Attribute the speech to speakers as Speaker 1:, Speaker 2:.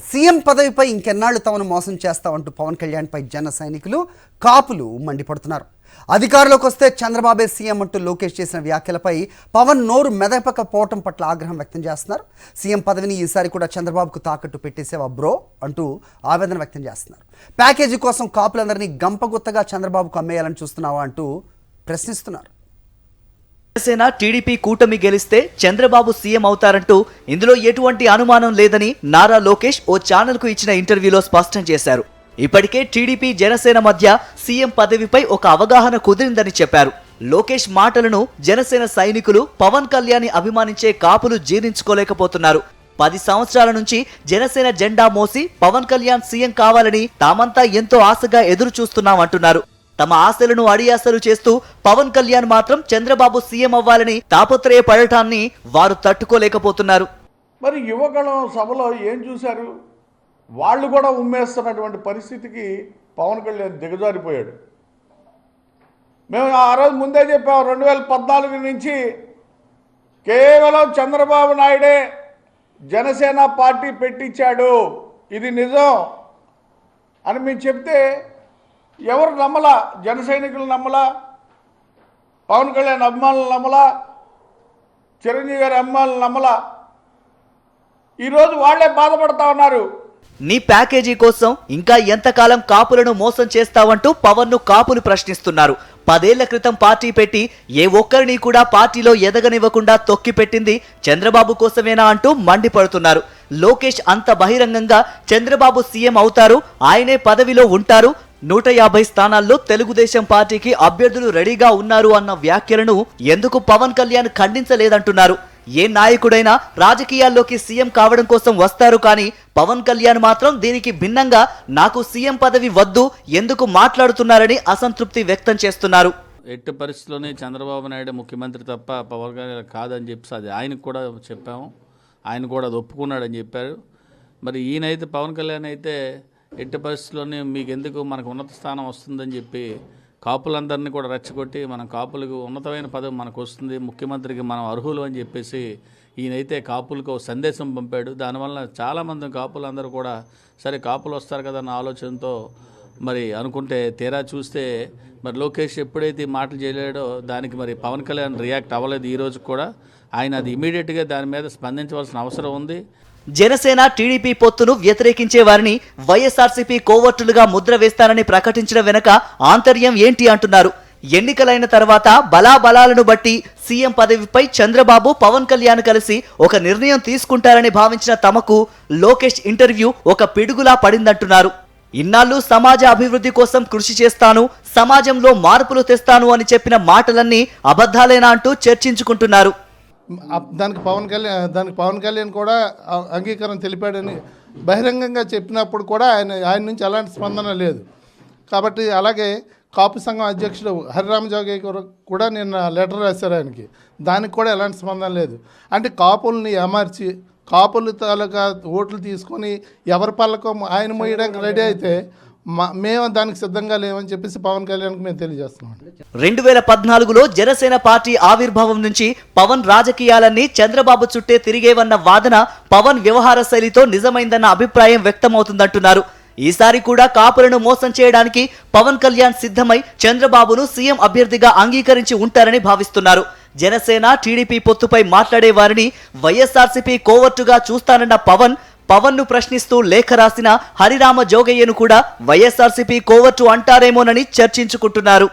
Speaker 1: CM పదవిపై ఇంకెన్నాళ్లు తమను మోసం చేస్తామంటూ పవన్ కళ్యాణ్పై జన సైనికులు కాపులు మండిపడుతున్నారు. అధికారంలోకి వస్తే చంద్రబాబే సీఎం అంటూ లోకేష్ చేసిన వ్యాఖ్యలపై పవన్ నోరు మెదపకపోవటం పట్ల ఆగ్రహం వ్యక్తం చేస్తున్నారు. సీఎం పదవిని ఈసారి కూడా చంద్రబాబుకు తాకట్టు పెట్టేసేవా బ్రో అంటూ ఆవేదన వ్యక్తం చేస్తున్నారు. ప్యాకేజీ కోసం కాపులందరినీ గంపగుత్తగా చంద్రబాబుకు అమ్మేయాలని చూస్తున్నావా అంటూ ప్రశ్నిస్తున్నారు.
Speaker 2: జనసేన టీడీపీ కూటమి గెలిస్తే చంద్రబాబు సీఎం అవుతారంటూ ఇందులో ఎటువంటి అనుమానం లేదని నారా లోకేష్ ఓ ఛానల్ కు ఇచ్చిన ఇంటర్వ్యూలో స్పష్టం చేశారు. ఇప్పటికే టీడీపీ జనసేన మధ్య సీఎం పదవిపై ఒక అవగాహన కుదిరిందని చెప్పారు. లోకేష్ మాటలను జనసేన సైనికులు, పవన్ కళ్యాణ్ అభిమానించే కాపులు జీర్ణించుకోలేకపోతున్నారు. 10 సంవత్సరాల నుంచి జనసేన జెండా మోసి పవన్ కళ్యాణ్ సీఎం కావాలని తామంతా ఎంతో ఆశగా ఎదురు చూస్తున్నామంటున్నారు. తమ ఆశలను అడియాసలు చేస్తూ పవన్ కళ్యాణ్ మాత్రం చంద్రబాబు సీఎం అవ్వాలని తాపత్రయపడటాన్ని వారు తట్టుకోలేకపోతున్నారు.
Speaker 3: మరి యువగళం సభలో ఏం చూశారు? వాళ్ళు కూడా ఉమ్మేస్తున్నటువంటి పరిస్థితికి పవన్ కళ్యాణ్ దిగజారిపోయాడు. మేము ఆ రోజు ముందే చెప్పాము, 2014 నుంచి కేవలం చంద్రబాబు నాయుడే జనసేన పార్టీ పెట్టించాడు, ఇది నిజం అని మేము చెప్తే ఎవరు నమ్మలా? జన సైనికులు నమ్మలా, పవన్ కళ్యాణ్ అభిమానులు నమ్మలా, చిరంజీవి గారి అభిమానులు నమ్మలా. ఈరోజు వాళ్లే బాధపడతా ఉన్నారు.
Speaker 2: నీ ప్యాకేజీ కోసం ఇంకా ఎంతకాలం కాపులను మోసం చేస్తావంటూ పవన్ ను కాపులు ప్రశ్నిస్తున్నారు. 10 ఏళ్ల క్రితం పార్టీ పెట్టి ఏ ఒక్కరిని కూడా పార్టీలో ఎదగనివ్వకుండా తొక్కిపెట్టింది చంద్రబాబు కోసమేనా అంటూ మండిపడుతున్నారు. లోకేష్ అంత బహిరంగంగా చంద్రబాబు సీఎం అవుతారు, ఆయనే పదవిలో ఉంటారు, 150 స్థానాల్లో తెలుగుదేశం పార్టీకి అభ్యర్థులు రెడీగా ఉన్నారు అన్న వ్యాఖ్యలను ఎందుకు పవన్ కళ్యాణ్ ఖండించలేదంటున్నారు. ఏ నాయకుడైనా రాజకీయాల్లోకి సీఎం కావడం కోసం వస్తారు, కానీ పవన్ కళ్యాణ్ మాత్రం దీనికి భిన్నంగా నాకు సీఎం పదవి వద్దు ఎందుకు మాట్లాడుతున్నారని అసంతృప్తి వ్యక్తం చేస్తున్నారు.
Speaker 4: ఎట్టి పరిస్థితుల్లోనే చంద్రబాబు నాయుడు ముఖ్యమంత్రి తప్ప పవన్ కళ్యాణ్ కాదని చెప్పి అది ఆయనకు కూడా చెప్పాము, ఆయన కూడా అది ఒప్పుకున్నాడని చెప్పారు. మరి ఈయనైతే పవన్ కళ్యాణ్ అయితే ఎట్టి పరిస్థితుల్లోనే మీకు ఎందుకు మనకు ఉన్నత స్థానం వస్తుందని చెప్పి కాపులందరినీ కూడా రెచ్చగొట్టి మనం కాపులకు ఉన్నతమైన పదవి మనకు వస్తుంది, ముఖ్యమంత్రికి మనం అర్హులు అని చెప్పేసి ఈయనైతే కాపులకు సందేశం పంపాడు. దానివల్ల చాలామంది కాపులందరూ కూడా సరే కాపులు వస్తారు కదా అన్న ఆలోచనతో మరి అనుకుంటే తీరా చూస్తే మరి లోకేష్ ఎప్పుడైతే ఈ మాటలు చేయలేడో దానికి మరి పవన్ కళ్యాణ్ రియాక్ట్ అవ్వలేదు. ఈరోజు కూడా ఆయన అది ఇమీడియట్గా దాని మీద స్పందించవలసిన అవసరం ఉంది.
Speaker 2: జనసేన టీడీపీ పొత్తును వ్యతిరేకించే వారిని వైఎస్ఆర్సీపీ కోవర్టులుగా ముద్ర వేస్తానని ప్రకటించడం వెనక ఆంతర్యం ఏంటి అంటున్నారు. ఎన్నికలైన తర్వాత బలాబలాలను బట్టి సీఎం పదవిపై చంద్రబాబు, పవన్ కళ్యాణ్ కలిసి ఒక నిర్ణయం తీసుకుంటారని భావించిన తమకు లోకేష్ ఇంటర్వ్యూ ఒక పిడుగులా పడిందంటున్నారు. ఇన్నాళ్ళు సమాజ అభివృద్ధి కోసం కృషి చేస్తాను, సమాజంలో మార్పులు తెస్తాను అని చెప్పిన మాటలన్నీ అబద్ధాలేనా అంటూ చర్చించుకుంటున్నారు.
Speaker 5: దానికి పవన్ కళ్యాణ్ కూడా అంగీకారం తెలిపాడని బహిరంగంగా చెప్పినప్పుడు కూడా ఆయన నుంచి ఎలాంటి స్పందన లేదు. కాబట్టి అలాగే కాపు సంఘం అధ్యక్షుడు హరిరామ జోగి కూడా నిన్న లెటర్ రాశారు ఆయనకి, దానికి కూడా ఎలాంటి స్పందన లేదు. అంటే కాపుల్ని అమర్చి కాపుల తాలూకా ఓట్లు తీసుకొని ఎవరి పళ్ళకం ఆయన మోయడానికి రెడీ అయితే మేము దానికి సిద్ధంగా లేవని చెప్పేసి పవన్ కళ్యాణ్కి మేము తెలియజేస్తున్నాం.
Speaker 2: 2014లో జనసేన పార్టీ ఆవిర్భావం నుంచి పవన్ రాజకీయాలన్నీ చంద్రబాబు చుట్టే తిరిగేవన్న వాదన పవన్ వ్యవహార శైలితో నిజమైందన్న అభిప్రాయం వ్యక్తమవుతుందంటున్నారు. ఈసారి కూడా కాపులను మోసం చేయడానికి పవన్ కళ్యాణ్ సిద్ధమై చంద్రబాబును సీఎం అభ్యర్థిగా అంగీకరించి ఉంటారని భావిస్తున్నారు. జనసేన టీడీపీ పొత్తుపై మాట్లాడే వారిని వైఎస్ఆర్సీపీ కోవర్టుగా చూస్తానన్న పవన్ ను ప్రశ్నిస్తూ లేఖ రాసిన హరిరామ జోగయ్యను కూడా వైఎస్ఆర్సీపీ కోవర్టు అంటారేమోనని చర్చించుకుంటున్నారు.